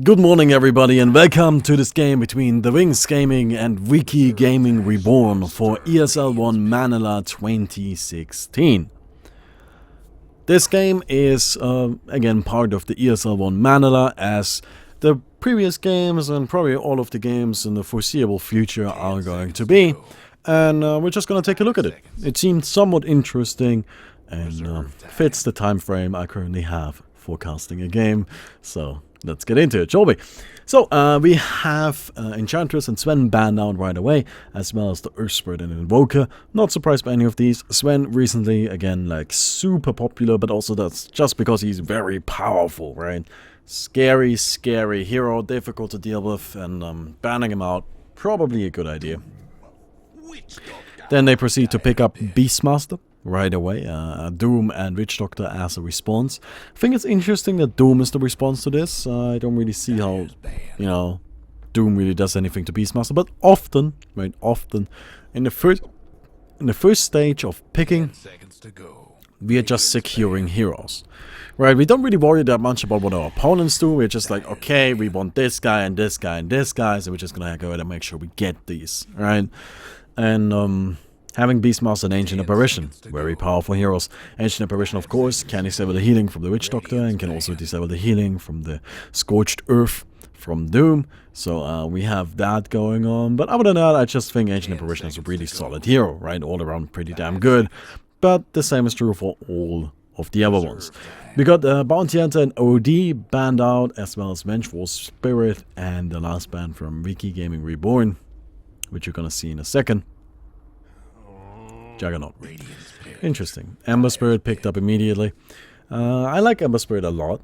Good morning everybody and welcome to this game between the Wings Gaming and VG Gaming Reborn for ESL 1 Manila 2016. This game is again part of the ESL 1 Manila, as the previous games and probably all of the games in the foreseeable future are going to be. And we're just going to take a look at it. It seemed somewhat interesting and fits the time frame I currently have for casting a game. So let's get into it, shall we? So, we have Enchantress and Sven banned out right away, as well as the Earthspirit and Invoker. Not surprised by any of these. Sven recently, again, like, super popular, but also that's just because he's very powerful, right? Scary, scary hero, difficult to deal with, and banning him out, probably a good idea. Then they proceed to pick up Beastmaster right away, Doom and Witch Doctor as a response. I think it's interesting that Doom is the response to this. I don't really see how, you know, Doom really does anything to Beastmaster, but often, right, often, in the first stage of picking, we are just securing heroes. Right, we don't really worry that much about what our opponents do. We're just like, okay, we want this guy and this guy and this guy, so we're just gonna go ahead and make sure we get these, right? And having Beastmaster and Ancient Apparition, very powerful heroes. Ancient Apparition, of course, can disable the healing from the Witch Doctor and can also disable the healing from the Scorched Earth from Doom. So we have that going on. But other than that, I just think Ancient Apparition is a really solid hero, right? All around pretty damn good. But the same is true for all of the other ones. We got Bounty Hunter and OD banned out, as well as Vengeful Spirit and the last ban from VG Gaming Reborn, which you're gonna see in a second. Juggernaut. Interesting. Ember Spirit picked up immediately. I like Ember Spirit a lot.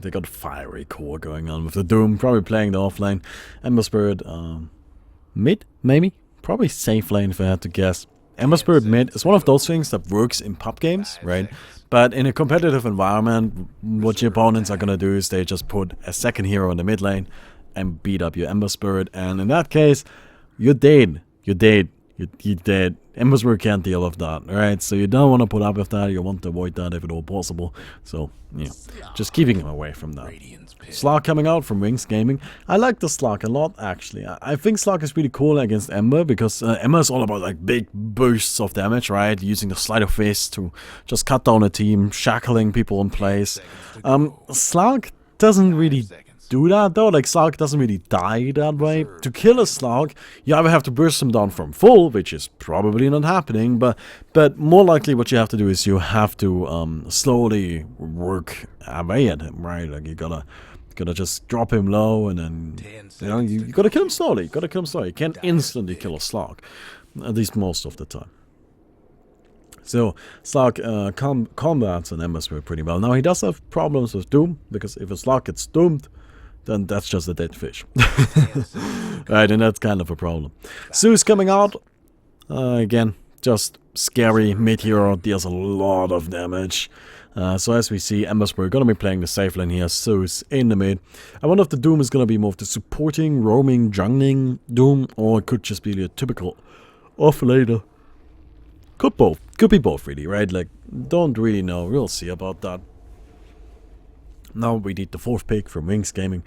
They got Fiery Core going on with the Doom, probably playing the offlane. Ember Spirit mid, maybe? Probably safe lane if I had to guess. Ember Spirit mid is one of those things that works in pub games, right? But in a competitive environment, what your opponents are gonna do is they just put a second hero in the mid lane and beat up your Ember Spirit, and in that case, you're dead. You're dead. You're dead. Ember Spirit can't deal with that, right? So you don't want to put up with that. You want to avoid that if at all possible. So, yeah, just keeping him away from that. Slark coming out from Wings Gaming. I like the Slark a lot, actually. I think Slark is really cool against Ember, because Ember is all about like big bursts of damage, right? Using the sleight of fist to just cut down a team, shackling people in place. Slark doesn't really do that though. Like, Slark doesn't really die that way. To kill a Slark, you either have to burst him down from full, which is probably not happening, but more likely what you have to do is you have to slowly work away at him, right? Like, you gotta just drop him low, and then, you know, you gotta kill him slowly. You can't instantly kill a Slark, at least most of the time. So, Slark combats an Ember Spirit pretty well. Now, he does have problems with Doom, because if a Slark gets doomed, then that's just a dead fish. Right, and that's kind of a problem. Zeus coming out. Again, just scary mid-hero, deals a lot of damage. So as we see, Ember Spirit going to be playing the safe lane here, Zeus in the mid. I wonder if the Doom is going to be more of the supporting, roaming, jungling Doom, or it could just be a typical off-laner. Could be both, really, right? Like, don't really know. We'll see about that. Now we need the fourth pick from Wings Gaming.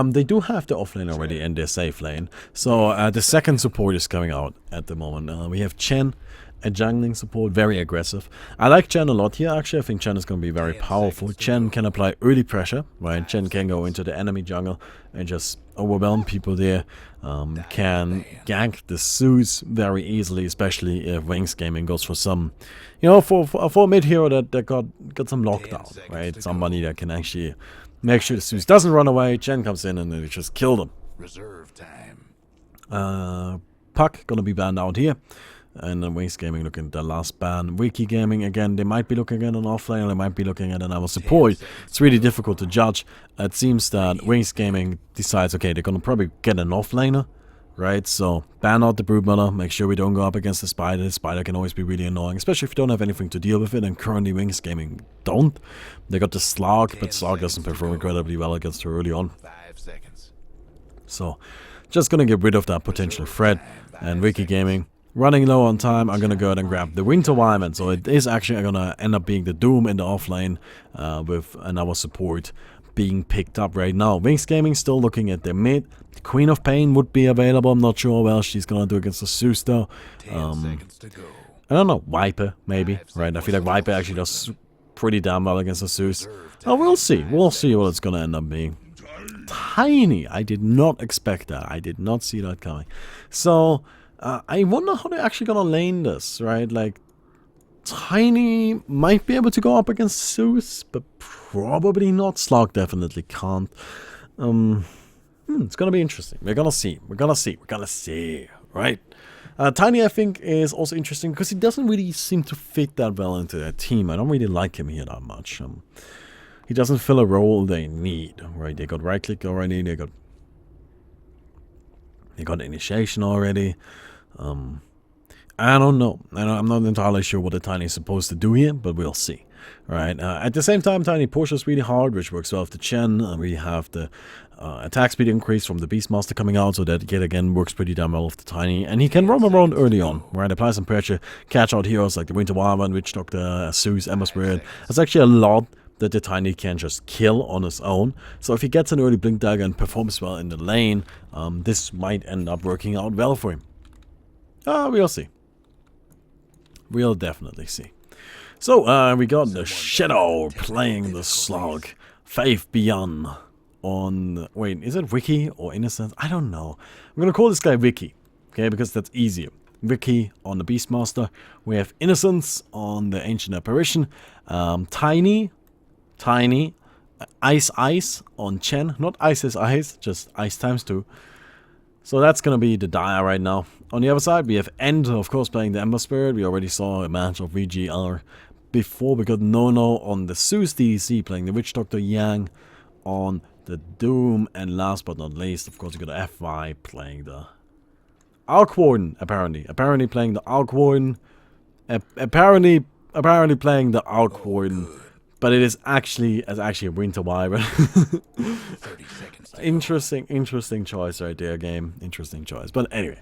They do have the offlane already in their safe lane. So the second support is coming out at the moment. We have Chen, a jungling support, very aggressive. I like Chen a lot here, actually. I think Chen is going to be very powerful. Chen can apply early pressure, right? Chen can go into the enemy jungle and just overwhelm people there. Can gank the Zeus very easily, especially if Wings Gaming goes for some, you know, for a mid hero that got some lockdown, right? Somebody that can actually make sure the Zeus doesn't run away. Chen comes in and they just kill them. Reserve time. Puck gonna be banned out here. And then Wings Gaming looking at the last ban. VG Gaming, again, they might be looking at an offlane, or they might be looking at another support. It's really difficult to judge. It seems that Wings Gaming decides, okay, they're going to probably get an offlaner, right? So, ban out the Broodmother, make sure we don't go up against the Spider. The Spider can always be really annoying, especially if you don't have anything to deal with it, and currently Wings Gaming don't. They got the Slark, but Slark doesn't perform incredibly well against her early on. So, just going to get rid of that potential threat, and VG Gaming, running low on time, I'm going to go ahead and grab the Winter Wyvern. So it is actually going to end up being the Doom in the offlane with another support. being picked up right now. Wings Gaming still looking at their mid. Queen of Pain would be available. I'm not sure how well she's gonna do against the Zeus though. 10 seconds to go. I don't know, Viper maybe, right? I feel like Viper actually does pretty damn well against the Zeus. Oh, we'll see. We'll see what it's gonna end up being. Tiny. I did not expect that. I did not see that coming. So, I wonder how they're actually gonna lane this, right? Like, Tiny might be able to go up against Zeus, but probably not. Slug definitely can't. It's gonna be interesting. We're gonna see. We're gonna see. We're gonna see. Right? Tiny, I think, is also interesting because he doesn't really seem to fit that well into their team. I don't really like him here that much. He doesn't fill a role they need. Right? They got right click already. They got initiation already. I don't know. I'm not entirely sure what the Tiny is supposed to do here, but we'll see. Right. At the same time, Tiny pushes really hard, which works well with the Chen. We have the attack speed increase from the Beastmaster coming out, so that yet again works pretty damn well with the Tiny. And he can roam around early on, right? Apply some pressure, catch out heroes like the Winter Wyvern, Witch Doctor, Zeus, Ember Spirit. There's actually a lot that the Tiny can just kill on his own. So if he gets an early Blink Dagger and performs well in the lane, this might end up working out well for him. We'll see. We'll definitely see. So, we got the Shadow playing the Slug. Faith Beyond on... Wait, is it Wiki or Innocence? I don't know. I'm gonna call this guy Wiki, okay, because that's easier. Wiki on the Beastmaster. We have Innocence on the Ancient Apparition. Tiny, Ice on Chen. Not Ice is Ice, just Ice times 2. So that's gonna be the Dire right now. On the other side, we have End, of course, playing the Ember Spirit. We already saw a match of VG.R before. We got Nono on the Zeus DDC playing the Witch Doctor, Yang on the Doom, and last but not least, of course, we got FY playing the Arc Warden, apparently. Apparently playing the Arc Warden. Apparently playing the Arc Warden. But it is actually a Winter Wyvern. 30 seconds to go. Interesting choice right there, game. Interesting choice. But anyway.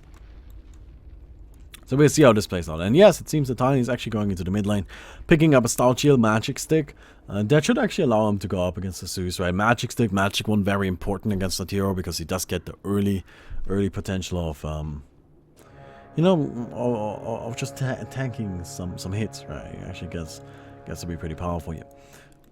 So we'll see how this plays out. And yes, it seems that Tiny is actually going into the mid lane, picking up a Stout Shield Magic Stick. That should actually allow him to go up against the Zeus, right? Magic Stick, Magic One, very important against that hero because he does get the early potential of, you know, of just tanking some hits, right? He actually gets to be pretty powerful here.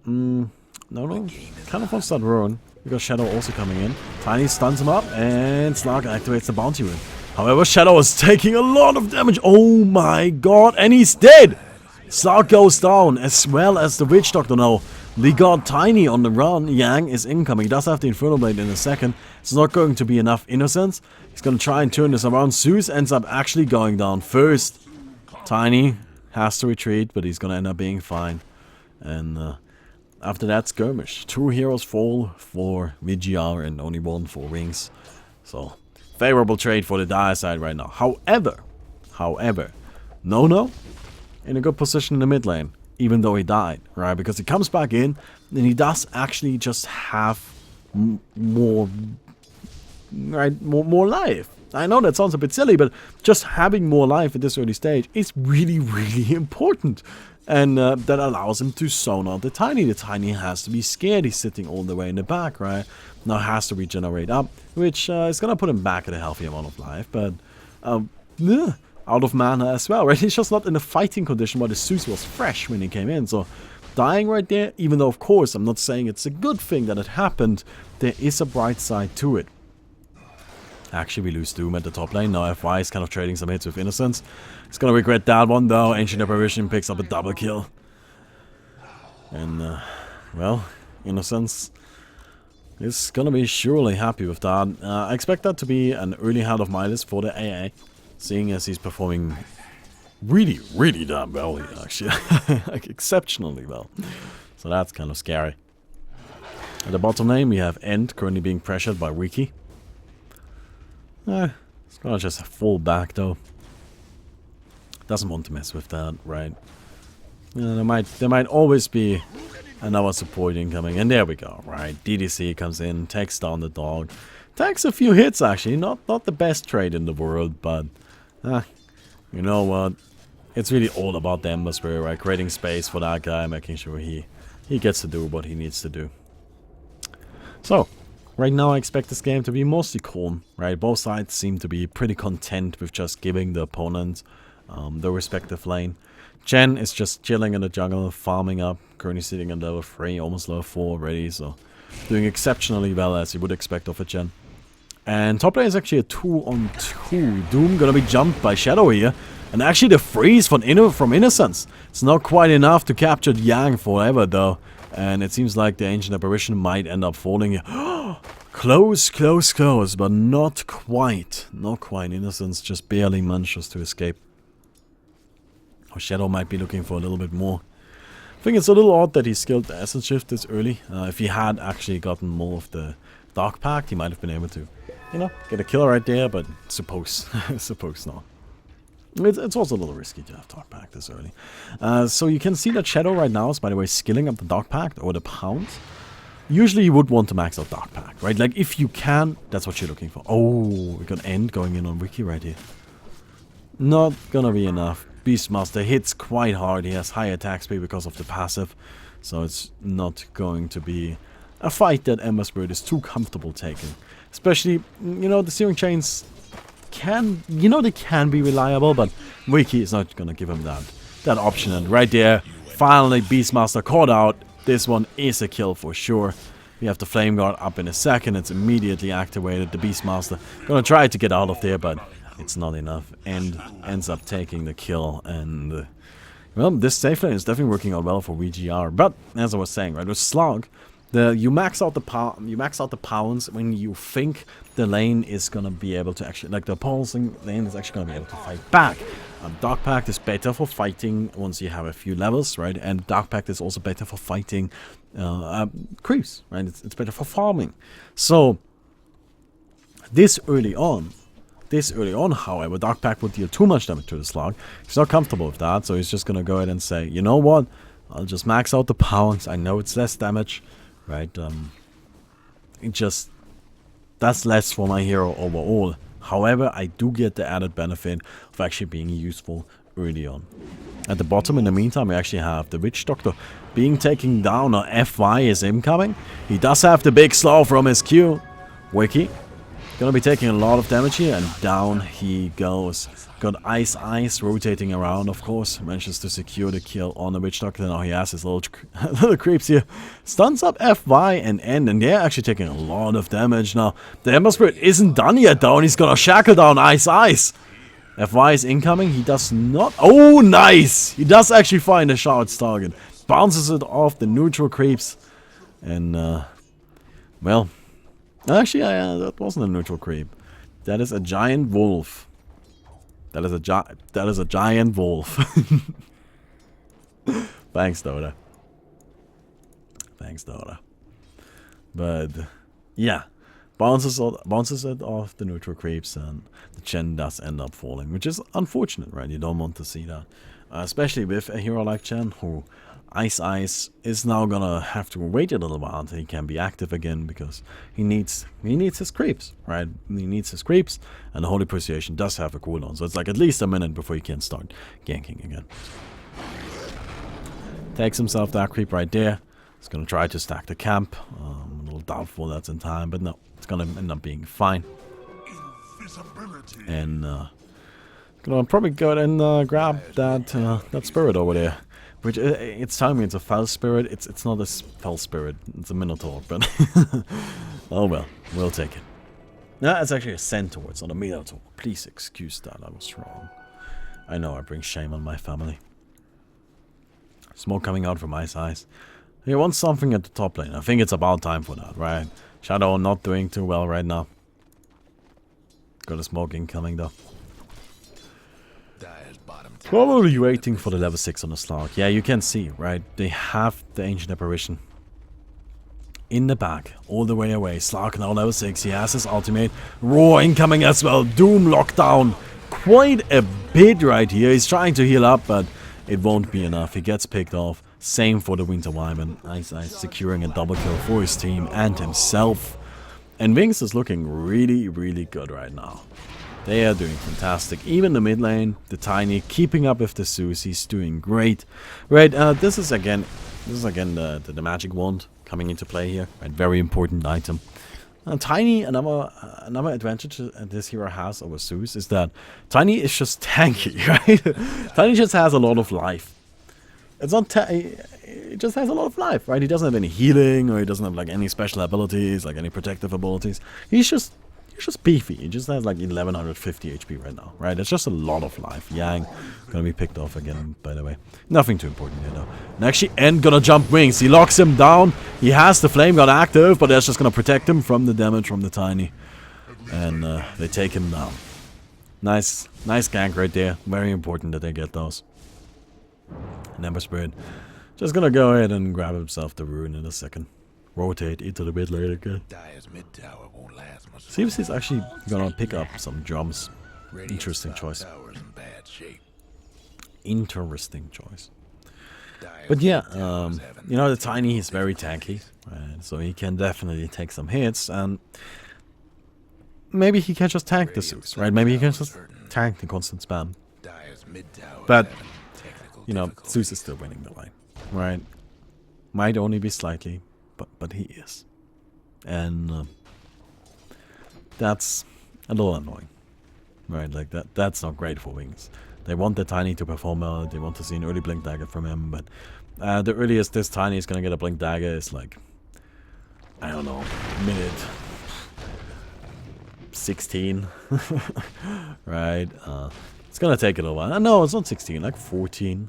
No, kind of wants that rune. We got Shadow also coming in. Tiny stuns him up, and Slug activates the bounty rune. However, Shadow is taking a lot of damage. Oh my god, and he's dead! Slug goes down, as well as the Witch Doctor now. We got Tiny on the run. Yang is incoming. He does have the Inferno Blade in a second. It's not going to be enough Innocence. He's going to try and turn this around. Zeus ends up actually going down first. Tiny has to retreat, but he's going to end up being fine. And after that, Skirmish. 2 heroes fall for VG.R and only 1 for Wings. So, favorable trade for the Dire side right now. However, Nono in a good position in the mid lane, even though he died, right? Because he comes back in, and he does actually just have more life. I know that sounds a bit silly, but just having more life at this early stage is really, really important. And that allows him to zone out the Tiny. The Tiny has to be scared. He's sitting all the way in the back, right? Now has to regenerate up, which is going to put him back at a healthy amount of life. But out of mana as well, right? He's just not in a fighting condition while the Zeus was fresh when he came in. So dying right there, even though, of course, I'm not saying it's a good thing that it happened, there is a bright side to it. Actually, we lose Doom at the top lane. Now FY is kind of trading some hits with Innocence. He's gonna regret that one though. Ancient Apparition picks up a double kill. And, well, Innocence is gonna be surely happy with that. I expect that to be an early hand of Midas for the AA, seeing as he's performing really, really damn well here, actually. Like, exceptionally well. So that's kind of scary. At the bottom lane, we have End currently being pressured by Wiki. It's gonna just fall back though. Doesn't want to mess with that, right? There might always be another support incoming, and there we go, right? DDC comes in, takes down the dog, takes a few hits actually. Not the best trade in the world, but you know what? It's really all about the Ember Spirit, right? Creating space for that guy, making sure he gets to do what he needs to do. So, right now I expect this game to be mostly calm, right? Both sides seem to be pretty content with just giving the opponent the respective lane. Chen is just chilling in the jungle, farming up, currently sitting at level 3, almost level 4 already, so doing exceptionally well as you would expect of a Chen. And top lane is actually a 2-on-2. Doom gonna be jumped by Shadow here. And actually the freeze from Innocence. It's not quite enough to capture Yang forever though. And it seems like the Ancient Apparition might end up falling here. Close, close, close, but not quite. Not quite. Innocence just barely manages to escape. Or Shadow might be looking for a little bit more. I think it's a little odd that he skilled the Essence Shift this early. If he had actually gotten more of the Dark Pact, he might have been able to, you know, get a kill right there, but suppose not. It's also a little risky to have Dark Pact this early. So you can see that Shadow right now is, by the way, skilling up the Dark Pact or the Pounce. Usually you would want to max out Dark Pact, right? Like, if you can, that's what you're looking for. Oh, we got End going in on Wiki right here. Not gonna be enough. Beastmaster hits quite hard. He has high attack speed because of the passive. So it's not going to be a fight that Ember Spirit is too comfortable taking. Especially, you know, the Searing Chains can, you know, they can be reliable, but Wiki is not gonna give him that option. And right there, finally Beastmaster caught out. This one is a kill for sure. We have the Flame Guard up in a second. It's immediately activated. The Beastmaster gonna try to get out of there, but it's not enough, and ends up taking the kill. And well, this safe lane is definitely working out well for VG.R. But as I was saying, right, with Slug, you max out the pounds when you think the lane is gonna be able to actually, like, the opposing lane is actually gonna be able to fight back. Dark Pact is better for fighting once you have a few levels, right? And Dark Pact is also better for fighting creeps, right? It's better for farming. So this early on, however, Dark Pact would deal too much damage to the Slug. He's not comfortable with that, so he's just gonna go ahead and say, you know what? I'll just max out the pounds. I know it's less damage, right? That's less for my hero overall. However, I do get the added benefit of actually being useful early on. At the bottom, in the meantime, we actually have the Witch Doctor being taken down. Or FY is incoming. He does have the big slow from his Q. Wiki gonna be taking a lot of damage here, and down he goes. Got Ice rotating around, of course. Manages to secure the kill on the Witch Doctor. Now he has his little creeps here. Stuns up FY and End, and they're actually taking a lot of damage now. The Ember Spirit isn't done yet, though, and he's gonna shackle down Ice. FY is incoming. He does not. Oh, nice! He does actually find a Shard's target. Bounces it off the neutral creeps. And, well, actually, that wasn't a neutral creep. That is a giant wolf. That is a giant wolf. Thanks, Dota. Thanks, Dota. But yeah, bounces it off the neutral creeps, and the Chen does end up falling, which is unfortunate, right? You don't want to see that, especially with a hero like Chen, who Ice is now gonna have to wait a little while until he can be active again, because he needs his creeps, right? He needs his creeps, and the Holy Persuasion does have a cooldown, so it's like at least a minute before he can start ganking again. Takes himself that creep right there. He's gonna try to stack the camp. A little doubtful that's in time, but no, it's gonna end up being fine. And gonna probably go ahead and grab that spirit over there. Which, it's telling me it's a foul spirit. It's not a foul spirit. It's a Minotaur, but oh well, we'll take it. No, it's actually a Centaur. It's not a Minotaur. Please excuse that. I was wrong. I know I bring shame on my family. Smoke coming out from Ice Eyes. He wants something at the top lane. I think it's about time for that, right? Shadow not doing too well right now. Got a smoke incoming though. Probably waiting for the level 6 on the Slug. Yeah, you can see, right? They have the Ancient Apparition in the back, all the way away. Slug now level 6. He has his ultimate. Roar incoming as well. Doom lockdown. Quite a bit right here. He's trying to heal up, but it won't be enough. He gets picked off. Same for the Winter Wyvern. Ice securing a double kill for his team and himself. And Wings is looking really, really good right now. They are doing fantastic. Even the mid lane, the Tiny, keeping up with the Zeus. He's doing great. Right, this is again the magic wand coming into play here. Right, very important item. Tiny, another advantage that this hero has over Zeus is that Tiny is just tanky, right? Tiny just has a lot of life. It's not it just has a lot of life, right? He doesn't have any healing, or he doesn't have like any special abilities, like any protective abilities. He's just beefy. He just has like 1150 HP right now, right? It's just a lot of life. Yang gonna be picked off again, by the way. Nothing too important here, though. And actually, End gonna jump wings. He locks him down. He has the flame gun active, but that's just gonna protect him from the damage from the Tiny. And they take him down. Nice gank right there. Very important that they get those. And Ember Spirit just gonna go ahead and grab himself the rune in a second. Rotate into the mid lane again. Seems he's actually gonna pick up some drums. Interesting choice. Interesting choice. But yeah, you know, the Tiny is very tanky, right? So he can definitely take some hits, and maybe he can just tank the Zeus, right? Maybe he can just tank the constant spam. But, you know, Zeus is still winning the lane, right? Might only be slightly, but he is. And that's a little annoying, right? Like that's not great for Wings. They want the Tiny to perform well. They want to see an early Blink Dagger from him, but the earliest this Tiny is gonna get a Blink Dagger is like, I don't know, minute 16, right? It's gonna take a little while. No, it's not 16, like 14,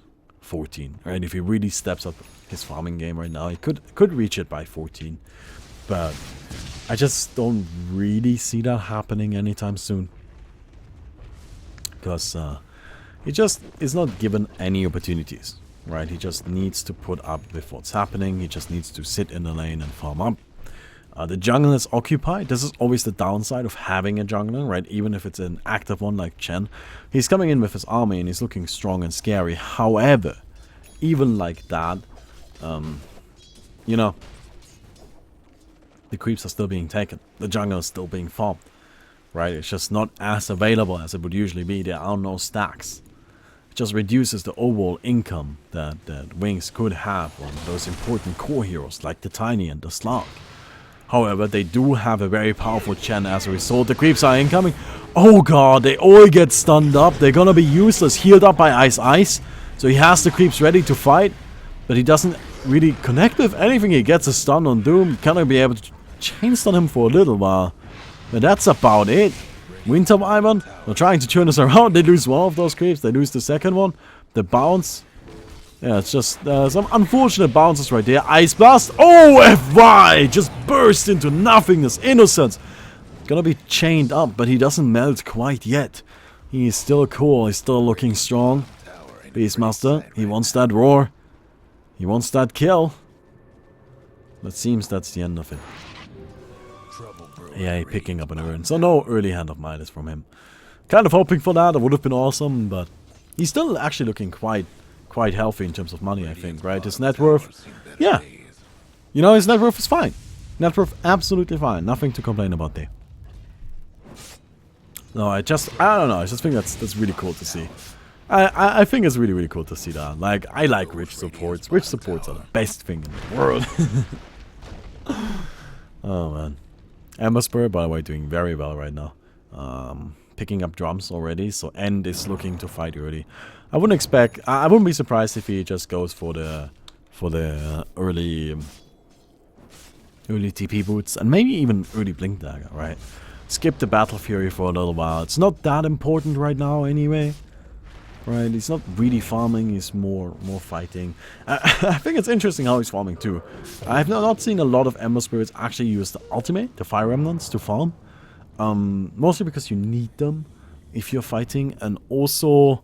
right? If he really steps up his farming game right now, he could reach it by 14, but I just don't really see that happening anytime soon, because he just is not given any opportunities, right? He just needs to put up with what's happening. He just needs to sit in the lane and farm up. The jungle is occupied. This is always the downside of having a jungler, right? Even if it's an active one like Chen. He's coming in with his army and he's looking strong and scary. However, even like that, you know, the creeps are still being taken. The jungle is still being farmed, right? It's just not as available as it would usually be. There are no stacks. It just reduces the overall income that Wings could have on those important core heroes like the Tiny and the Slark. However, they do have a very powerful Chen as a result. The creeps are incoming. Oh god, they all get stunned up. They're gonna be useless, healed up by Ice. So he has the creeps ready to fight, but he doesn't really connect with anything. He gets a stun on Doom. Gonna be able to chain stun him for a little while. But that's about it. Winter Wyvern, they're trying to turn us around. They lose one of those creeps. They lose the second one. The bounce. Yeah, it's just some unfortunate bounces right there. Ice Blast. Oh, FY! Just burst into nothingness. Innocence. Gonna be chained up, but he doesn't melt quite yet. He's still cool. He's still looking strong. Beastmaster. He wants that roar. He wants that kill. But seems that's the end of it. Yeah, picking up an urn. So no early Hand of Midas from him. Kind of hoping for that. It would have been awesome, but he's still actually looking quite healthy in terms of money, I think, right? His net worth, yeah. You know, his net worth is fine. Net worth absolutely fine. Nothing to complain about there. No, I don't know. I just think that's really cool to see. I think it's really cool to see that. Like, I like rich supports. Rich supports are the best thing in the world. Oh, man. Ember Spirit, by the way, doing very well right now. Picking up drums already, so End is looking to fight early. I wouldn't be surprised if he just goes for the early TP boots and maybe even early Blink Dagger, right? Skip the Battle Fury for a little while. It's not that important right now anyway. Right, he's not really farming, he's more fighting. I think it's interesting how he's farming too. I have not seen a lot of Ember Spirits actually use the ultimate, the Fire Remnants, to farm. Mostly because you need them if you're fighting, and also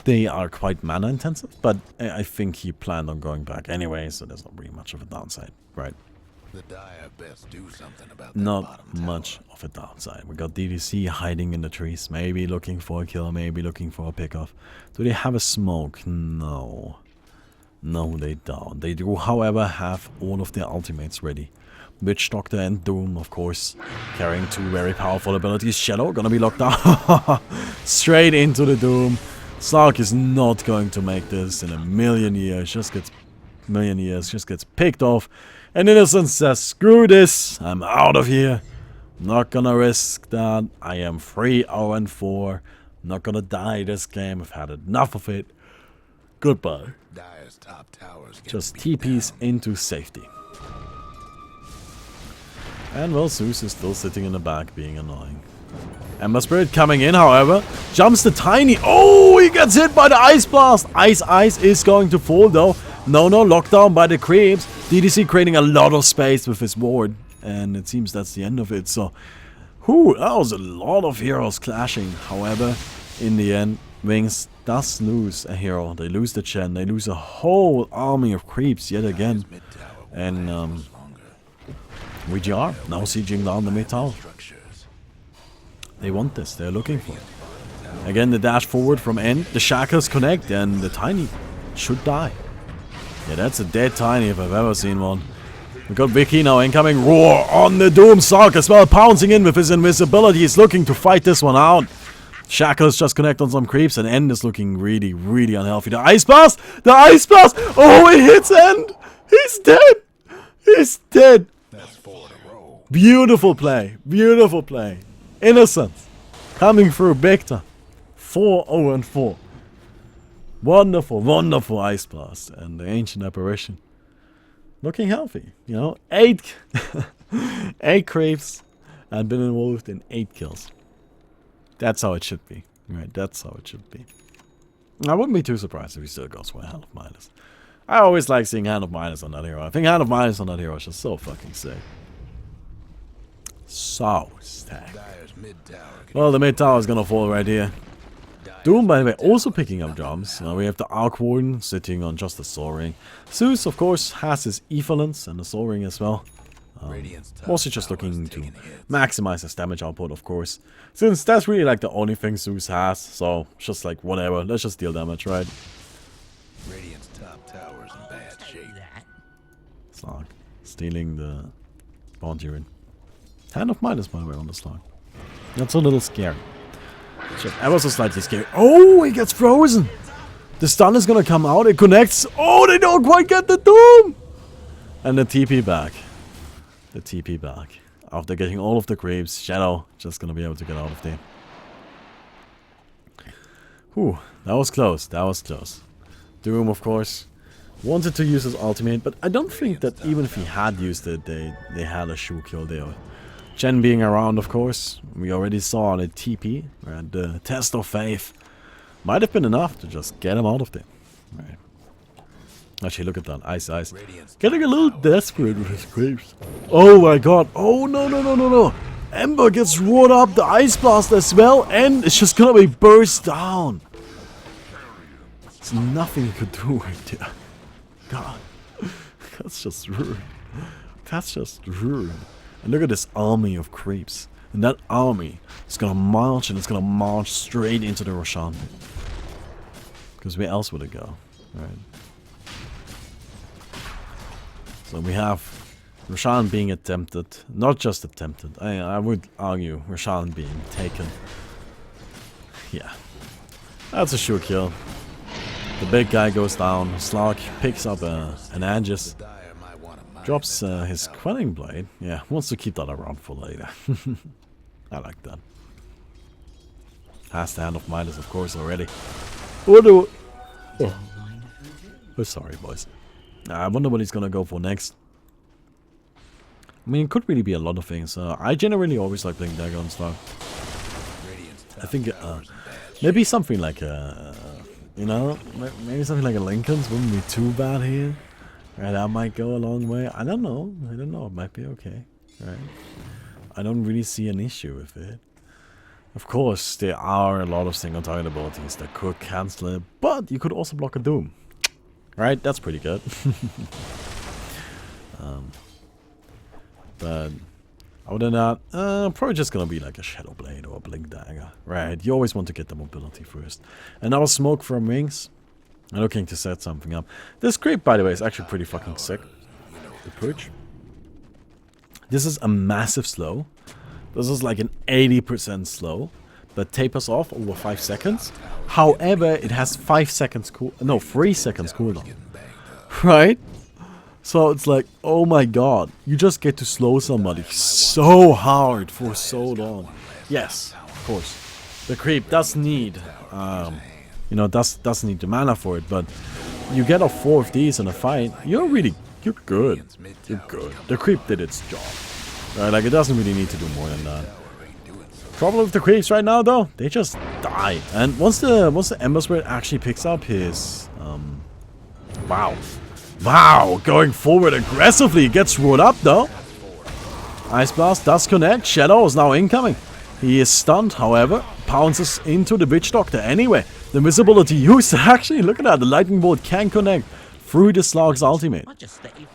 they are quite mana intensive, but I think he planned on going back anyway, so there's not really much of a downside, right? The dire best do something about that. Not much of a downside. We got DDC hiding in the trees, maybe looking for a kill, maybe looking for a pickoff. Do they have a smoke? No. No, they don't. They do, however, have all of their ultimates ready. Witch Doctor and Doom, of course, carrying two very powerful abilities. Shadow gonna be locked down. Straight into the Doom. Slark is not going to make this in a million years. Just gets picked off And Innocent says, screw this, I'm out of here. Not gonna risk that. I am 3-0-4. Not gonna die this game. I've had enough of it. Goodbye. Dire's top towers Just TPs into safety. And well, Zeus is still sitting in the back being annoying. Ember Spirit coming in, however. Jumps the Tiny. Oh, he gets hit by the Ice Blast. Ice is going to fall though. No, locked down by the creeps. DDC creating a lot of space with his ward. And it seems that's the end of it. So, that was a lot of heroes clashing. However, in the end, Wings does lose a hero. They lose the Chen. They lose a whole army of creeps yet again. And VG.R now sieging down the mid tower. They want this. They're looking for it. Again, the dash forward from End. The Shackles connect and the Tiny should die. Yeah, that's a dead Tiny if I've ever seen one. We got Vicky now incoming. Roar on the Doom Sark as well. Pouncing in with his invisibility. He's looking to fight this one out. Shackles just connect on some creeps and End is looking really, really unhealthy. The Ice Blast! The Ice Blast! Oh, it hits End! He's dead! He's dead! Beautiful play. Beautiful play. Innocent. Coming through big time. 4-0-4. Wonderful, wonderful Ice Blast. And the Ancient Apparition. Looking healthy. You know, 8 creeps and been involved in 8 kills. That's how it should be. Right, that's how it should be. I wouldn't be too surprised if he still goes for a Hand of Midas. I always like seeing Hand of Midas on that hero. I think Hand of Midas on that hero is just so fucking sick. So stacked. Well, the mid tower is gonna fall right here. Doom, by the way, also picking up jumps. We have the Arc Warden sitting on just the Soul Ring. Zeus, of course, has his Evolence and the Soul Ring as well. Mostly just looking to maximize his damage output, of course. Since that's really like the only thing Zeus has. So, just like, whatever. Let's just deal damage, right? Radiant's top tower's in bad shape. Slug. Stealing the bounty ring. Hand of Midas, by the way, on the slug. That's a little scary. Just ever so slightly scary. Oh, he gets frozen! The stun is gonna come out, it connects. Oh, they don't quite get the Doom! And the TP back. The TP back. After getting all of the creeps, Shadow just gonna be able to get out of there. Whew, that was close, that was close. Doom, of course, wanted to use his ultimate, but I don't think that even if he had used it, they had a shoe kill there. Chen being around, of course, we already saw on a TP, and the test of faith might have been enough to just get him out of there. Right. Actually, look at that, Ice. Getting a little desperate with his creeps. Oh my god, oh no. Ember gets roared up, the Ice Blast as well, and it's just gonna be burst down. There's nothing you could do right there. God, that's just rude. That's just rude. And look at this army of creeps. And that army is gonna march, and it's gonna march straight into the Roshan. Because where else would it go? Right. So we have Roshan being attempted. Not just attempted. I would argue Roshan being taken. Yeah. That's a sure kill. The big guy goes down. Slug picks up an Aegis. Drops his Quelling Blade. Yeah, wants to keep that around for later. I like that. Has the Hand of Midas, of course, already. Oh, sorry, boys. I wonder what he's gonna go for next. I mean, it could really be a lot of things. I generally always like playing Dagger on Slug. I think maybe something like you know, maybe something like a Lincoln's wouldn't be too bad here. Right, that might go a long way. I don't know. It might be okay. Right. I don't really see an issue with it. Of course, there are a lot of single target abilities that could cancel it, but you could also block a Doom. Right? That's pretty good. But other than that, probably just gonna be like a Shadow Blade or a Blink Dagger. Right? You always want to get the mobility first. Another smoke from Wings. I'm looking to set something up. This creep, by the way, is actually pretty fucking sick. The Purge. This is a massive slow. This is like an 80% slow, but tapers off over 5 seconds. However, it has 5 seconds cool. No, 3 seconds cooldown. Right? So it's like, oh my god, you just get to slow somebody so hard for so long. Yes, of course. The creep does need, you know, does need the mana for it, but you get off 4 of these in a fight, you're good. You're good. The creep did its job. Right, like it doesn't really need to do more than that. Problem with the creeps right now though, they just die. And once the Ember Spirit actually picks up his Wow, going forward aggressively, gets rolled up though. Ice Blast does connect, Shadow is now incoming. He is stunned, however, pounces into the Witch Doctor anyway. The invisibility used, actually, look at that, the Lightning Bolt can connect through the Slog's ultimate.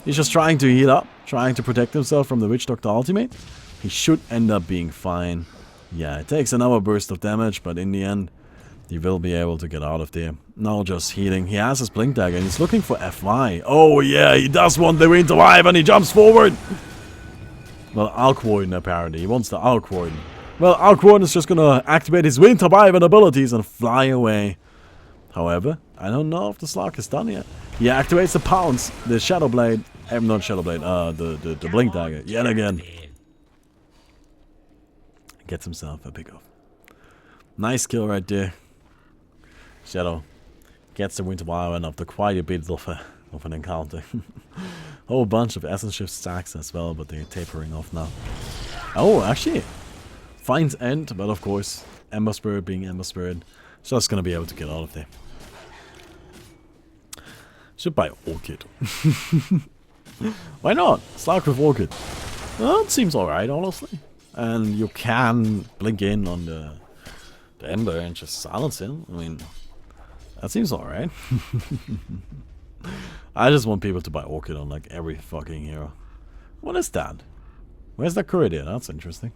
He's just trying to heal up, trying to protect himself from the Witch Doctor ultimate. He should end up being fine. Yeah, it takes another burst of damage, but in the end, he will be able to get out of there. Now just healing. He has his Blink Dagger and he's looking for FY. Oh yeah, he does want the Winter Wyvern and he jumps forward. Well, Alk Warden apparently. He wants the Alk Warden. Well, Alk Warden is just gonna activate his Winter Wyvern abilities and fly away. However, I don't know if the Slug is done yet. He activates the Pounce, the Shadow Blade. Not Shadow Blade, the Blink Dagger. Yet again. Gets himself a pick off. Nice kill right there. Shadow gets the Winter Wyvern after quite a bit of an encounter. Whole bunch of Essence Shift stacks as well, but they're tapering off now. Oh, actually, finds end, but of course, Ember Spirit being Ember Spirit, just gonna be able to get out of there. Should buy Orchid. Why not? Slug with Orchid. Well, it seems alright, honestly. And you can blink in on the Ember and just silence him. I mean, that seems alright. I just want people to buy Orchid on like every fucking hero. What is that? Where's that Courier? That's interesting.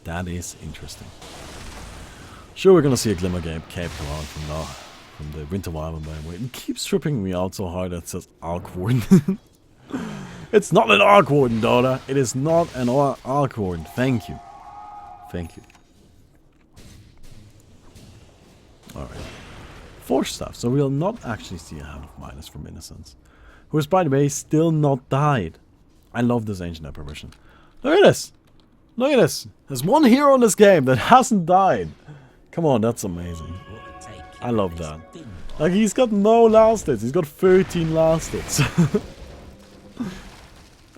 That is interesting. Sure, we're gonna see a Glimmer Cape come out from now. From the Winter Wyvern, by the way. It keeps tripping me out so hard that it says Alk Warden. It's not an Alk Warden, daughter. It is not an Alk Warden. Thank you. Thank you. Alright. Force stuff. So we'll not actually see a Hand of Midas from Innocence. Who is, by the way, still not died. I love this Ancient Apparition. Look at this. Look at this. There's one hero in this game that hasn't died. Come on, that's amazing. I love that. Like, he's got no last hits. He's got 13 last hits.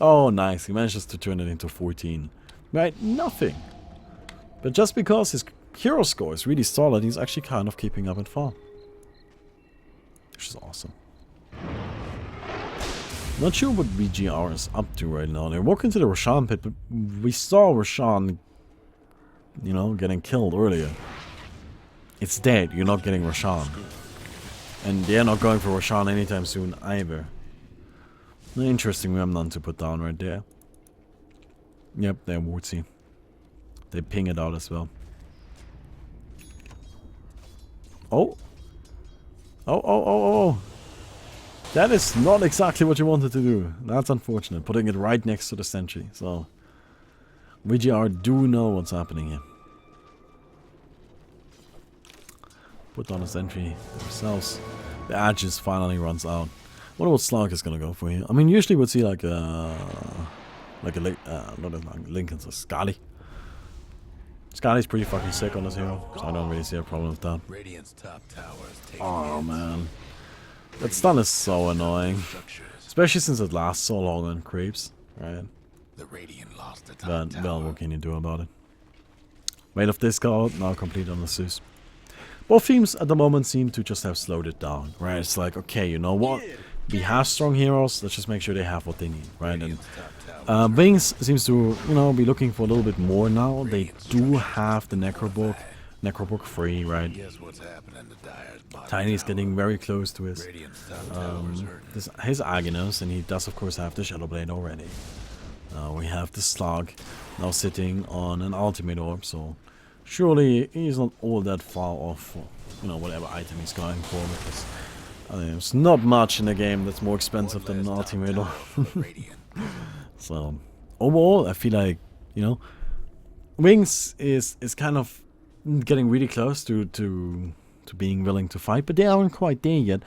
Oh, nice. He manages to turn it into 14. Right? Nothing. But just because his hero score is really solid, he's actually kind of keeping up in farm. Which is awesome. Not sure what VG.R is up to right now. They walk into the Roshan pit, but we saw Roshan, you know, getting killed earlier. It's dead. You're not getting Roshan. And they're not going for Roshan anytime soon either. An interesting remnant to put down right there. Yep, they're Woodsy. They ping it out as well. Oh. Oh. That is not exactly what you wanted to do. That's unfortunate. Putting it right next to the sentry. So, VG.R do know what's happening here. Put down a sentry themselves. The Aegis finally runs out. I wonder what Slug is gonna go for here. I mean, usually we'd see like a Lincoln's a Scotty. Scotty's pretty fucking sick on this hero, so I don't really see a problem with that. Oh man, that stun is so annoying, especially since it lasts so long on creeps, right? But well, what can you do about it? Weight of Discard now complete on the Zeus. Both teams at the moment seem to just have slowed it down, right? It's like, okay, you know what? We have strong heroes, let's just make sure they have what they need, right? And Wings seems to, you know, be looking for a little bit more now. They do have the Necrobook free, right? Tiny's getting very close to his Agonus, and he does of course have the Shadow Blade already. We have the Slug now sitting on an Ultimate Orb, so surely he's not all that far off, you know, whatever item he's going for, because there's not much in the game that's more expensive than an Ultimate Orb. So, overall, I feel like, you know, Wings is kind of getting really close to being willing to fight, but they aren't quite there yet.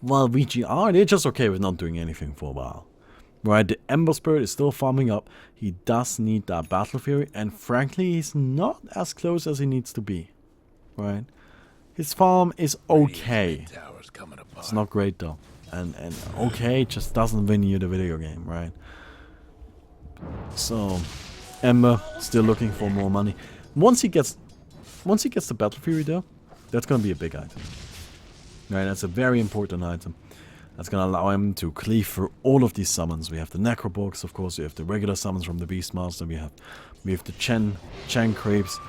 While VG.R, they're just okay with not doing anything for a while. Right, the Ember Spirit is still farming up. He does need that Battle Fury, and frankly, he's not as close as he needs to be. Right? His farm is okay. It's not great though. And okay just doesn't win you the video game, right? So Ember still looking for more money. Once he gets the Battle Fury though, that's gonna be a big item. Right, that's a very important item. That's gonna allow him to cleave through all of these summons. We have the Necrobox, of course, we have the regular summons from the Beastmaster, we have the Chen creeps.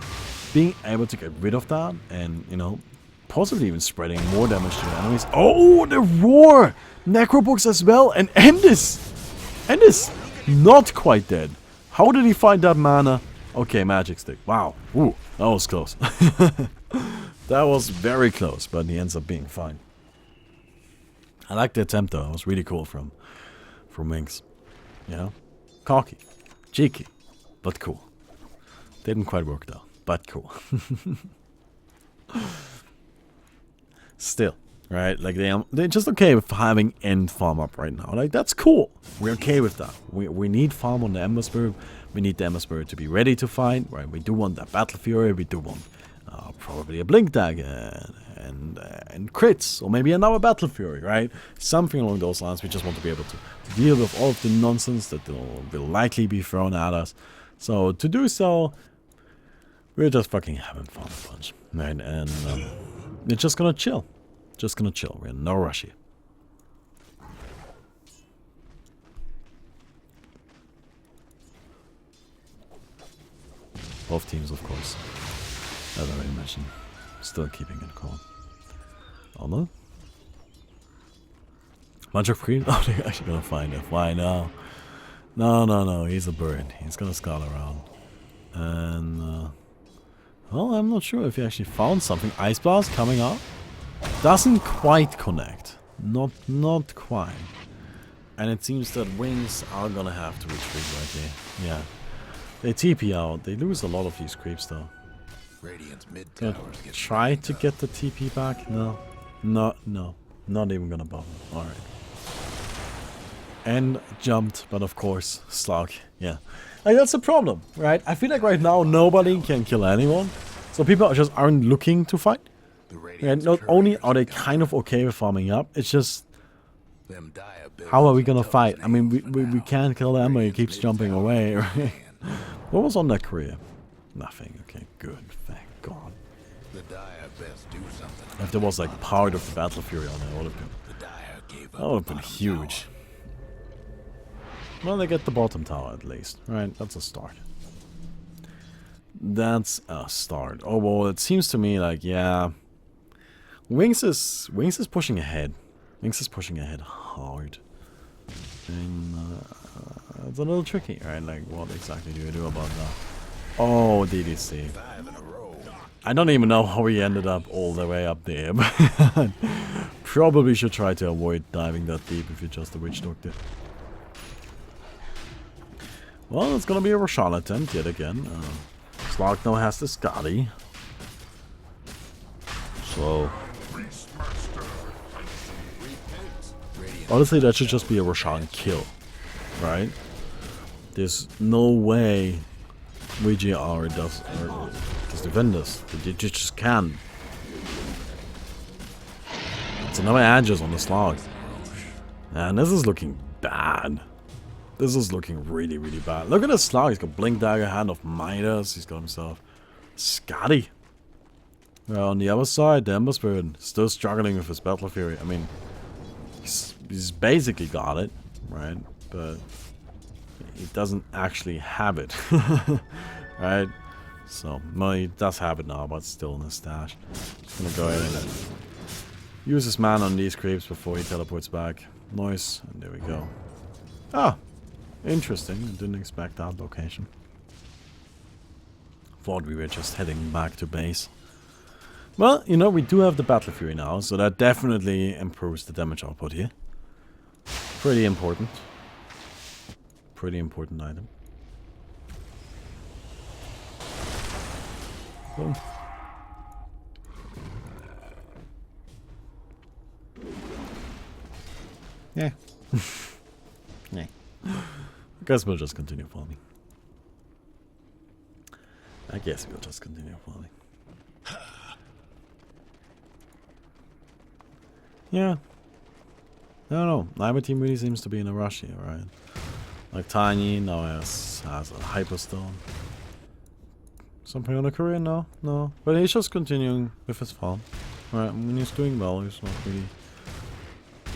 Being able to get rid of that and, you know, possibly even spreading more damage to the enemies. Oh, the Roar! Necrobox as well, and Endis! Endis! Not quite dead. How did he find that mana? Okay, Magic Stick. Wow. Ooh, that was close. That was very close, but he ends up being fine. I like the attempt though. It was really cool from Winx. You know? Cocky. Cheeky. But cool. Didn't quite work though. But cool. Still, right? Like they're just okay with having end farm up right now. Like that's cool. We're okay with that. We need farm on the Ember Spirit. We need the Ember Spirit to be ready to fight. Right? We do want that Battle Fury. We do want probably a Blink Dagger and crits, or maybe another Battle Fury, right? Something along those lines. We just want to be able to deal with all of the nonsense that will likely be thrown at us. So to do so, we're just fucking having fun a bunch, right? And we're just gonna chill. Just gonna chill. We're in no rush here. Both teams, of course. As I already mentioned, still keeping it calm. Oh no? Bunch of creeps? Oh, they're actually gonna find it. Why now? No. He's a bird. He's gonna scout around. And, well, I'm not sure if he actually found something. Ice Blast coming up. Doesn't quite connect. Not quite. And it seems that Wings are gonna have to retreat right here. Yeah. They TP out. They lose a lot of these creeps though. Try to get the TP back? No. Not even gonna bother. Alright. And jumped, but of course, slug. Yeah. Like that's a problem, right? I feel like right now nobody can kill anyone. So people just aren't looking to fight. And not only are they kind of okay with farming up, it's just how are we gonna fight? I mean we can't kill them, but he keeps jumping away, right? What was on that career? Nothing. Okay, good. Thank God. If there was like part of the Battle Fury on it, that would have been huge. Well, they get the bottom tower at least. Right, that's a start. That's a start. Oh well, it seems to me like, yeah, Winx is pushing ahead. Winx is pushing ahead hard. And it's a little tricky, right? Like, what exactly do you do about that? Oh, DDC. I don't even know how he ended up all the way up there, but probably should try to avoid diving that deep if you just a Witch Doctor. Well, it's gonna be a Roshan attempt yet again. Slark now has the Scotty. So honestly, that should just be a Roshan kill, right? There's no way VG.R does defend this. They just can't. It's another Aegis on the Slog. And this is looking bad. This is looking really, really bad. Look at the Slog. He's got Blink Dagger, Hand of Midas. He's got himself Scotty. Well, on the other side, the Ember Spirit still struggling with his Battle Fury. I mean, he's basically got it, right? But he doesn't actually have it, right? So, well, he does have it now, but still in his stash. Just gonna go ahead and use his mana on these creeps before he teleports back. Nice, and there we go. Ah, interesting. I didn't expect that location. Thought we were just heading back to base. Well, you know, we do have the Battle Fury now, so that definitely improves the damage output here. Pretty important. Pretty important item. Boom. Yeah. Yeah. I guess we'll just continue farming. I guess we'll just continue farming. Yeah. I don't know. Neither team really seems to be in a rush here, right? Like Tiny now has a Hyperstone. Something on a Korean now? No. But he's just continuing with his farm. Right, I mean, he's doing well, he's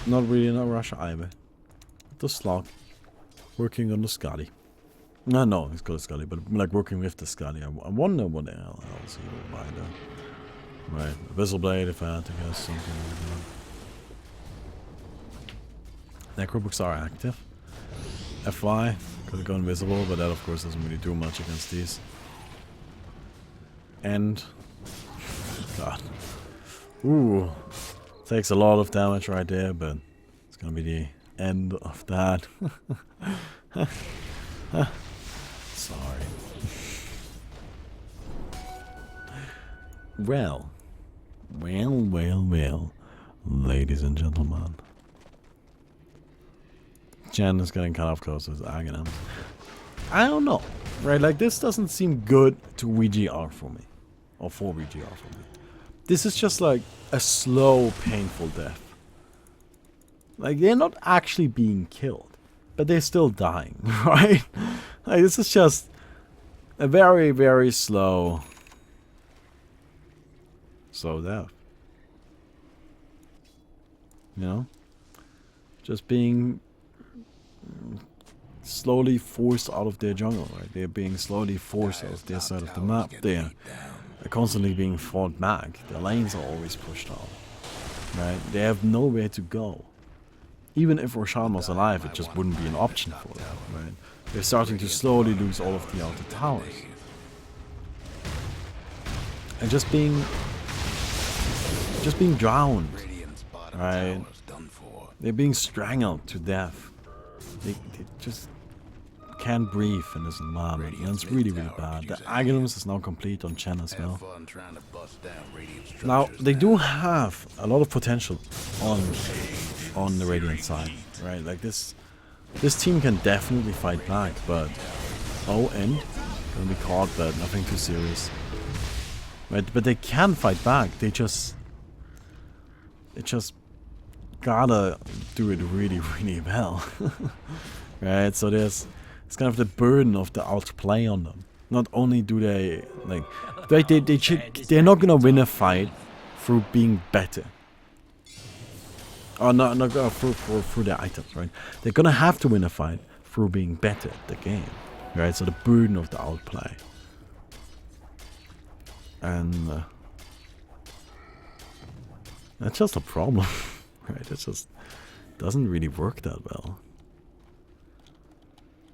not really in a rush either. The Slug. Working on the Scotty. No, he's got a Scotty, but like working with the Scotty. I wonder what else he will buy there. Right, a Whistle Blade if I had to guess something like that. Necrobooks are active. FY could have gone visible, but that of course doesn't really do much against these. And God. Ooh. Takes a lot of damage right there, but it's gonna be the end of that. Sorry. Well, ladies and gentlemen. Jen is getting cut off close to his Aghanim. I don't know, right? Like, this doesn't seem good to VG.R for me. Or for VG.R for me. This is just like a slow, painful death. Like, they're not actually being killed, but they're still dying, right? Like, this is just a very, very slow death. You know? Just being slowly forced out of their jungle, right? They're being slowly forced out of their side of the map. They're constantly being fought back. Their lanes are always pushed out, right? They have nowhere to go. Even if Roshan was alive, it just wouldn't be an option for them, right? They're starting to slowly lose all of the outer towers. And just being drowned, right? They're being strangled to death. They just can't breathe in this environment, and it's really, really bad. The Aghanim's is now complete on Chen as well. Now, they do have a lot of potential on the Radiant side, right? Like, this team can definitely fight back, but end gonna be caught, but nothing too serious. Right? But they can fight back. They just gotta do it really, really well. Right? So it's kind of the burden of the outplay on them. Not only do they like they're not gonna win a fight through being better. Or not through their items, right? They're gonna have to win a fight through being better at the game. Right? So the burden of the outplay. And that's just a problem. Right? It just doesn't really work that well.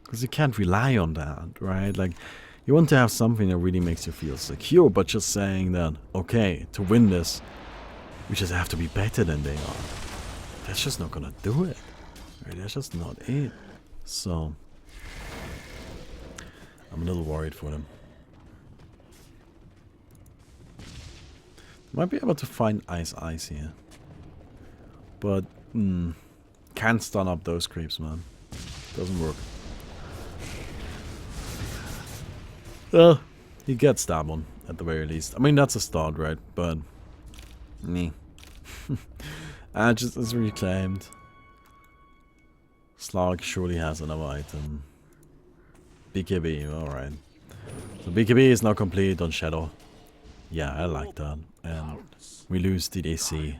Because you can't rely on that, right? Like, you want to have something that really makes you feel secure, but just saying that, okay, to win this, we just have to be better than they are. That's just not gonna do it. Right? That's just not it. So, I'm a little worried for them. Might be able to find ice here. But, can't stun up those creeps, man. Doesn't work. Well, he gets that one, at the very least. I mean, that's a start, right? But, meh. Just is reclaimed. Slug surely has another item. BKB, alright. So BKB is now complete on Shadow. Yeah, I like that. And we lose the AC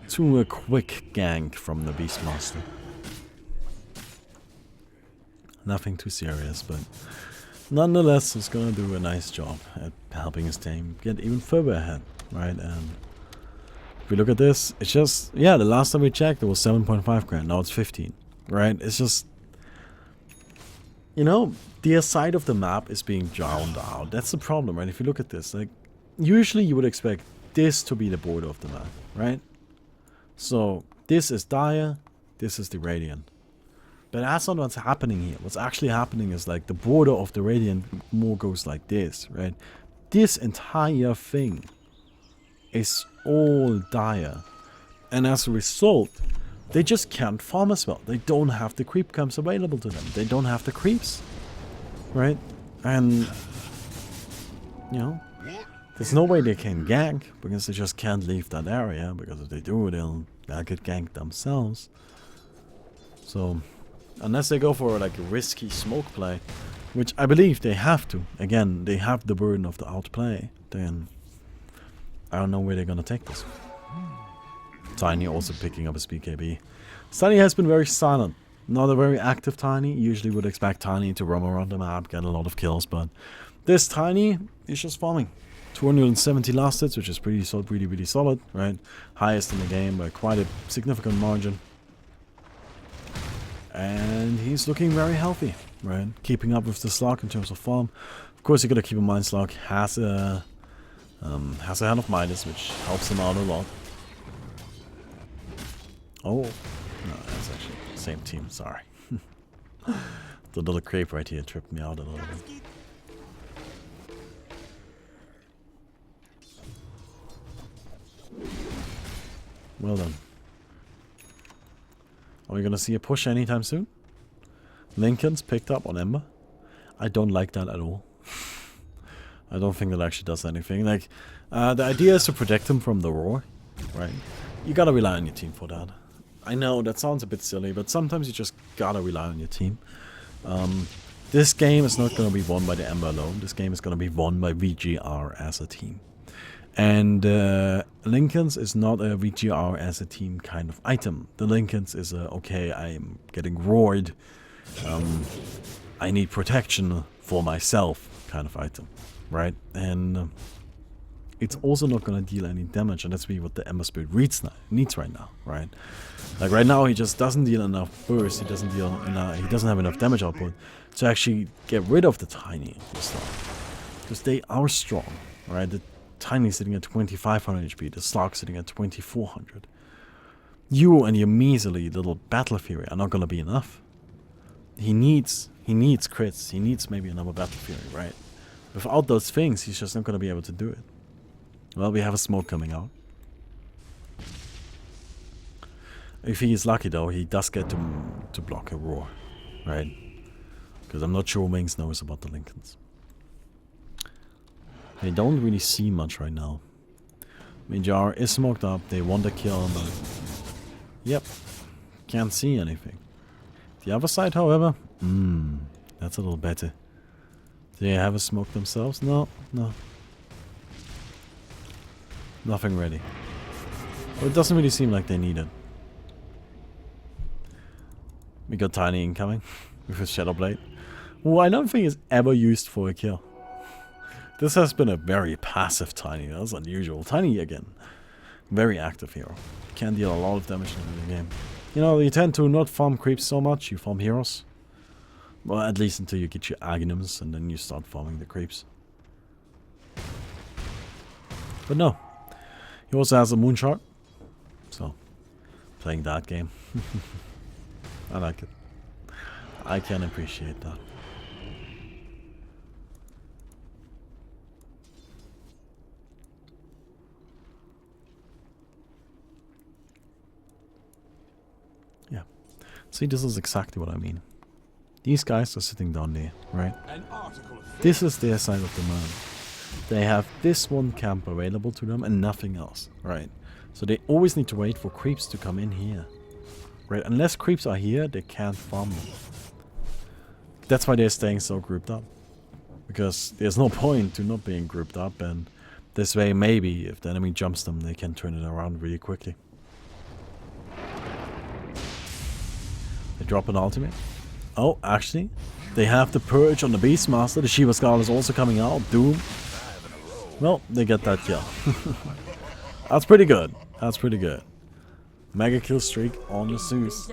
to a quick gank from the Beastmaster. Nothing too serious, but nonetheless, he's gonna do a nice job at helping his team get even further ahead, right? And if we look at this, it's just, yeah, the last time we checked, it was 7.5 grand. Now it's 15, right? It's just, you know, their side of the map is being drowned out. That's the problem, right? If you look at this, like, usually you would expect this to be the border of the map, right? So, this is Dire, this is the Radiant. But that's not what's happening here. What's actually happening is, like, the border of the Radiant more goes like this, right? This entire thing is all Dire. And as a result, they just can't farm as well. They don't have the creep camps available to them. They don't have the creeps, right? And, you know, there's no way they can gank, because they just can't leave that area, because if they do, they'll get ganked themselves. So, unless they go for like a risky smoke play, which I believe they have to, again, they have the burden of the outplay, then I don't know where they're gonna take this. Tiny also picking up his BKB. Tiny has been very silent. Not a very active Tiny. Usually would expect Tiny to roam around the map, get a lot of kills, but this Tiny is just farming. 270 last hits, which is pretty solid, really solid, right? Highest in the game by quite a significant margin. And he's looking very healthy, right? Keeping up with the Slug in terms of farm. Of course, you gotta keep in mind Slug has a Hand of Midas, which helps him out a lot. Oh, no, that's actually the same team, sorry. The little creep right here tripped me out a little bit. Well done. Are we gonna see a push anytime soon? Lincoln's picked up on Ember. I don't like that at all. I don't think that actually does anything. Like, the idea is to protect him from the roar, right? You gotta rely on your team for that. I know that sounds a bit silly, but sometimes you just gotta rely on your team. This game is not gonna be won by the Ember alone. This game is gonna be won by VG.R as a team. And Lincoln's is not a VG.R as a team kind of item. The Lincoln's is a, okay, I'm getting roared, I need protection for myself kind of item, right? And it's also not going to deal any damage, and that's really what the Ember Spirit needs right now, right? Like right now he just doesn't deal enough burst, he doesn't have enough damage output to actually get rid of the Tiny stuff. Because they are strong, right? The Tiny sitting at 2500 HP, the Slug sitting at 2400. You and your measly little Battle Fury are not going to be enough. He needs crits, he needs maybe another Battle Fury, right? Without those things, he's just not going to be able to do it. Well, we have a smoke coming out. If he is lucky though, he does get to block a roar, right? Because I'm not sure Wings knows about the Lincolns. They don't really see much right now. VG.R is smoked up, they want a kill, but yep, can't see anything. The other side, however, that's a little better. Do they have a smoke themselves? No. Nothing ready. Well, it doesn't really seem like they need it. We got Tiny incoming with his Shadow Blade, who I don't think is ever used for a kill. This has been a very passive Tiny. That's unusual. Tiny again. Very active hero. Can deal a lot of damage in the game. You know, you tend to not farm creeps so much, you farm heroes. Well, at least until you get your Aghanim's and then you start farming the creeps. But no. He also has a Moonshard. So, playing that game. I like it. I can appreciate that. Yeah. See, this is exactly what I mean. These guys are sitting down there, right? This is their side of the map. They have this one camp available to them and nothing else, right? So they always need to wait for creeps to come in here, right? Unless creeps are here, they can't farm them. That's why they're staying so grouped up. Because there's no point to not being grouped up, and this way maybe if the enemy jumps them, they can turn it around really quickly. They drop an ultimate. Oh, actually, they have the Purge on the Beastmaster. The Shiva Skull is also coming out. Doom. Well, they get that kill. That's pretty good. That's pretty good. Mega kill streak on the Zeus.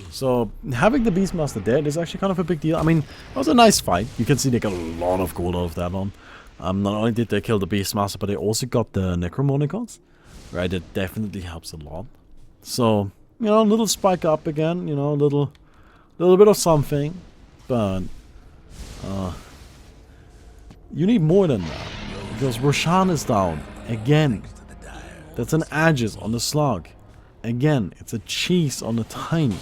So, having the Beastmaster dead is actually kind of a big deal. I mean, it was a nice fight. You can see they got a lot of gold out of that one. Not only did they kill the Beastmaster, but they also got the Necromonicons. Right, it definitely helps a lot. So, you know, a little spike up again. You know, a little bit of something. But, you need more than that. Because Roshan is down again. That's an Aegis on the Slug. again, it's a cheese on a tiny.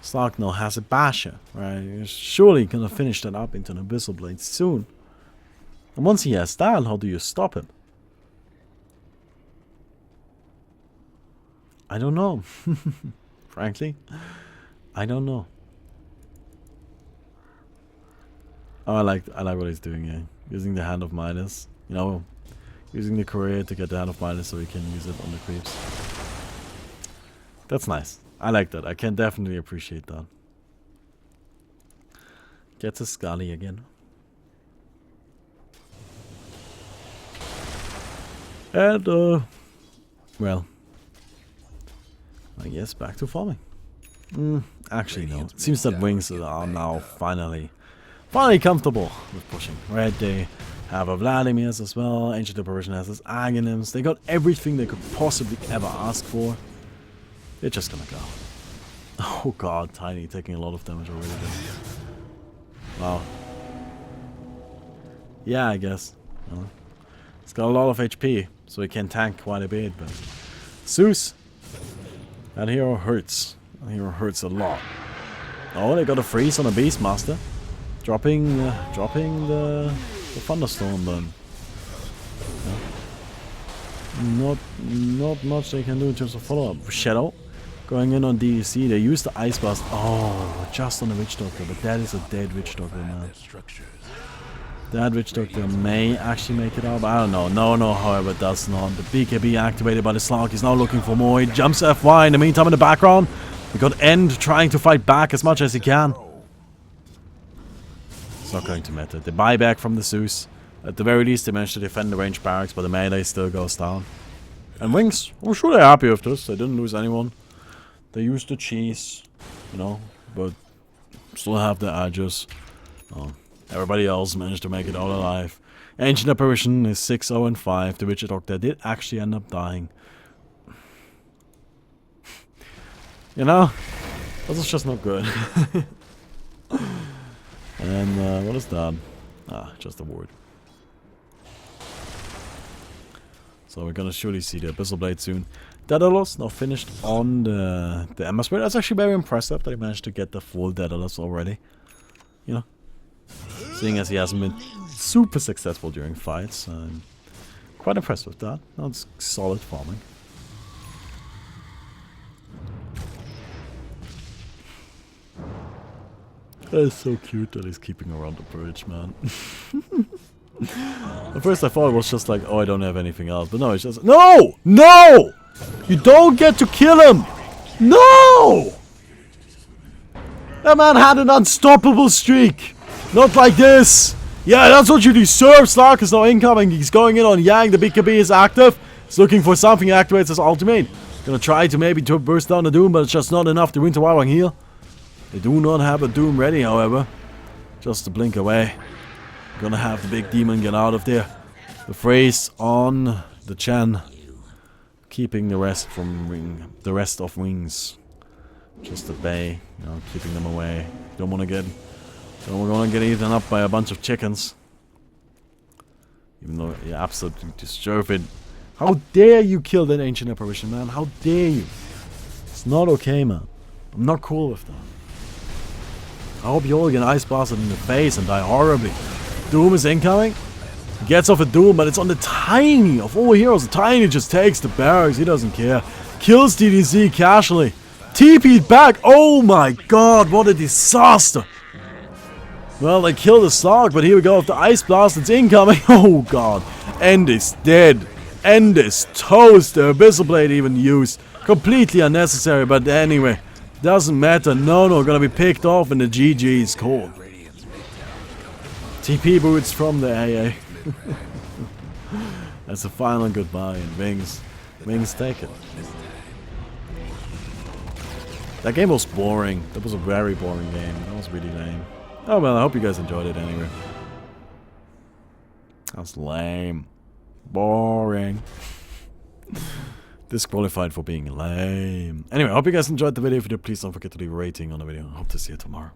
Slark now has a basher, right? He's surely gonna finish that up into an Abyssal Blade soon. And once he has that, how do you stop him? I don't know. Frankly, I don't know. Oh, I like what he's doing here. Using the Hand of Midas. You know, using the Courier to get the Hand of Midas so he can use it on the creeps. That's nice. I like that. I can definitely appreciate that. Gets a Scully again. And, well, I guess back to farming. Actually, no. It seems that Wings are now finally comfortable with pushing. Right, they have a Vladimir's as well. Ancient Apparition has his Aghanims. They got everything they could possibly ever ask for. They're just gonna go. Oh god, Tiny taking a lot of damage already there. Wow. Yeah, I guess. Well, it's got a lot of HP, so he can tank quite a bit, but Zeus, that hero hurts. That hero hurts a lot. Oh, they got a freeze on a Beastmaster. Dropping the Thunderstorm then. Yeah. Not much they can do in terms of follow-up. Shadow going in on DEC. They use the Ice Blast. Oh, just on the Witch Doctor, but that is a dead Witch Doctor now. That Witch Doctor may actually make it up. I don't know. No, however, it does not. The BKB activated by the Slug. He's now looking for more. He jumps FY. In the meantime, in the background, we got End trying to fight back as much as he can. It's not going to matter. They buy back from the Zeus. At the very least, they managed to defend the range barracks, but the melee still goes down. And Wings, I'm sure they're happy with this. They didn't lose anyone. They used the cheese, you know, but still have the edges. Everybody else managed to make it out alive. Ancient Apparition is 6-0-5. The Witcher Doctor did actually end up dying. You know, this is just not good. And what is that? Just a ward. So we're gonna surely see the Abyssal Blade soon. Daedalus now finished on the Ember Spirit. That's actually very impressive that he managed to get the full Daedalus already. You know, seeing as he hasn't been super successful during fights. I'm quite impressed with that. That's solid farming. That is so cute that he's keeping around the bridge, man. At first I thought it was just like, oh, I don't have anything else. But no, it's just... No! No! You don't get to kill him! No! That man had an unstoppable streak! Not like this! Yeah, that's what you deserve! Slark is now incoming. He's going in on Yang. The BKB is active. He's looking for something. He activates his ultimate. Gonna try to maybe burst down the Doom, but it's just not enough to Winter Wyrwang heal. They do not have a Doom ready, however. Just to blink away. Gonna have the big demon get out of there. The phrase on the Chen. Keeping the rest of Wings. Just at bay, you know, keeping them away. Don't wanna get eaten up by a bunch of chickens. Even though you absolutely deserve it. How dare you kill that Ancient Apparition, man? How dare you? It's not okay, man. I'm not cool with that. I hope you all get Ice Blasted in the face and die horribly. Doom is incoming. He gets off a Doom, but it's on the Tiny of all heroes. The Tiny just takes the barracks. He doesn't care. Kills DDC casually. TP'd back. Oh my god, what a disaster. Well, they killed the Slug, but here we go with the Ice Blast. It's incoming. Oh god. End is dead. End is toast. The Abyssal Blade even used. Completely unnecessary, but anyway. Doesn't matter. No, gonna be picked off and the GG is called. TP boots from the AA. That's a final goodbye and Wings take it. That game was boring. That was a very boring game. That was really lame. Oh well, I hope you guys enjoyed it anyway. That's lame. Boring. Disqualified for being lame. Anyway, I hope you guys enjoyed the video. If you did, please don't forget to leave a rating on the video. I hope to see you tomorrow.